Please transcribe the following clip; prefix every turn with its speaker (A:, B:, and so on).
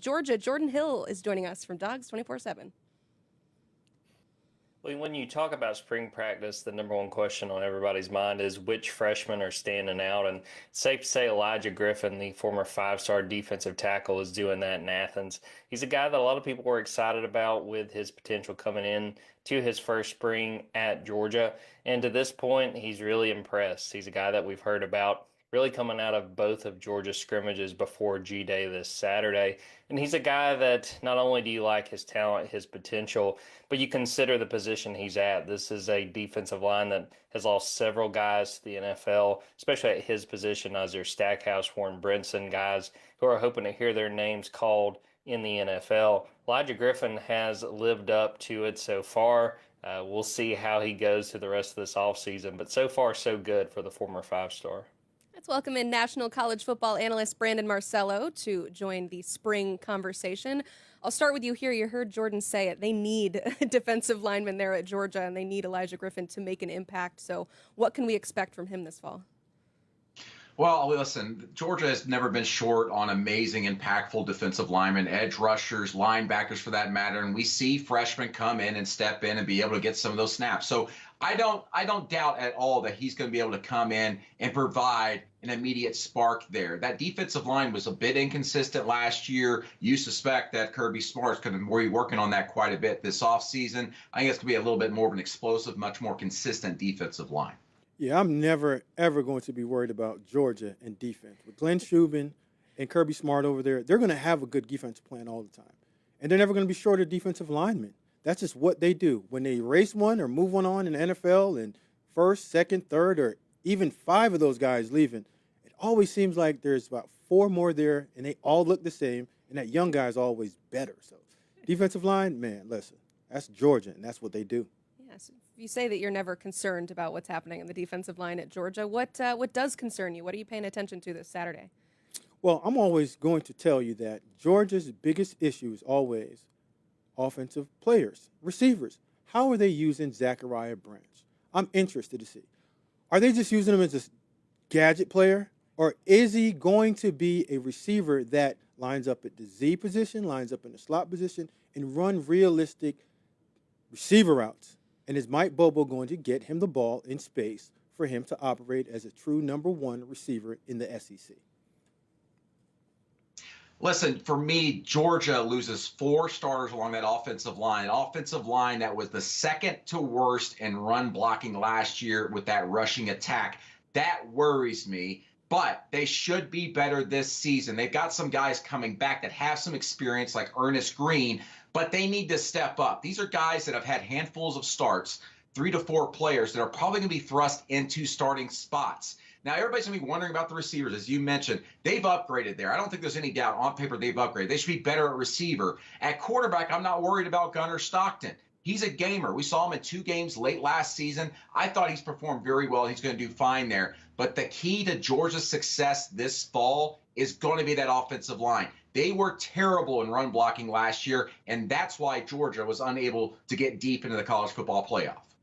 A: Georgia, Jordan Hill is joining us from Dogs 24/7.
B: Well, when you talk about spring practice, the number one question on everybody's mind is which freshmen are standing out. And it's safe to say Elijah Griffin, the former five-star defensive tackle, is doing that in Athens. He's a guy that a lot of people were excited about with his potential coming in to his first spring at Georgia. And to this point, he's really impressed. He's a guy that we've heard about really coming out of both of Georgia's scrimmages before G-Day this Saturday. And he's a guy that not only do you like his talent, his potential, but you consider the position he's at. This is a defensive line that has lost several guys to the NFL, especially at his position, Isaiah Stackhouse, Warren Brinson, guys who are hoping to hear their names called in the NFL. Elijah Griffin has lived up to it so far. We'll see how he goes through the rest of this offseason, but so far so good for the former five-star.
A: Let's welcome in national college football analyst Brandon Marcello to join the spring conversation. I'll start with you here. You heard Jordan say it. They need defensive linemen there at Georgia, and they need Elijah Griffin to make an impact. So what can we expect from him this fall?
C: Well, listen, Georgia has never been short on amazing, impactful defensive linemen, edge rushers, linebackers for that matter. And we see freshmen come in and step in and be able to get some of those snaps. So I don't doubt at all that he's going to be able to come in and provide an immediate spark there. That defensive line was a bit inconsistent last year. You suspect that Kirby Smart's going to be working on that quite a bit this offseason. I think it's going to be a little bit more of an explosive, much more consistent defensive line.
D: Yeah, I'm never, ever going to be worried about Georgia and defense. With Glenn Shubin and Kirby Smart over there, they're going to have a good defensive plan all the time. And they're never going to be short of defensive linemen. That's just what they do. When they erase one or move one on in the NFL and first, second, third, or even five of those guys leaving, it always seems like there's about four more there, and they all look the same, and that young guy is always better. So defensive line, man, listen, that's Georgia, and that's what they do.
A: Yes, you say that you're never concerned about what's happening in the defensive line at Georgia. What does concern you? What are you paying attention to this Saturday?
D: Well, I'm always going to tell you that Georgia's biggest issue is always offensive players, receivers. How are they using Zachariah Branch? I'm interested to see. Are they just using him as a gadget player, or is he going to be a receiver that lines up at the Z position, lines up in the slot position, and run realistic receiver routes? And is Mike Bobo going to get him the ball in space for him to operate as a true number one receiver in the SEC?
C: Listen, for me, Georgia loses four starters along that offensive line. An offensive line that was the second to worst in run blocking last year with that rushing attack. That worries me. But they should be better this season. They've got some guys coming back that have some experience like Ernest Green, but they need to step up. These are guys that have had handfuls of starts, 3 to 4 players that are probably going to be thrust into starting spots. Now, everybody's going to be wondering about the receivers. As you mentioned, they've upgraded there. I don't think there's any doubt on paper they've upgraded. They should be better at receiver. At quarterback, I'm not worried about Gunnar Stockton. He's a gamer. We saw him in 2 games late last season. I thought he's performed very well. He's going to do fine there. But the key to Georgia's success this fall is going to be that offensive line. They were terrible in run blocking last year, and that's why Georgia was unable to get deep into the college football playoff.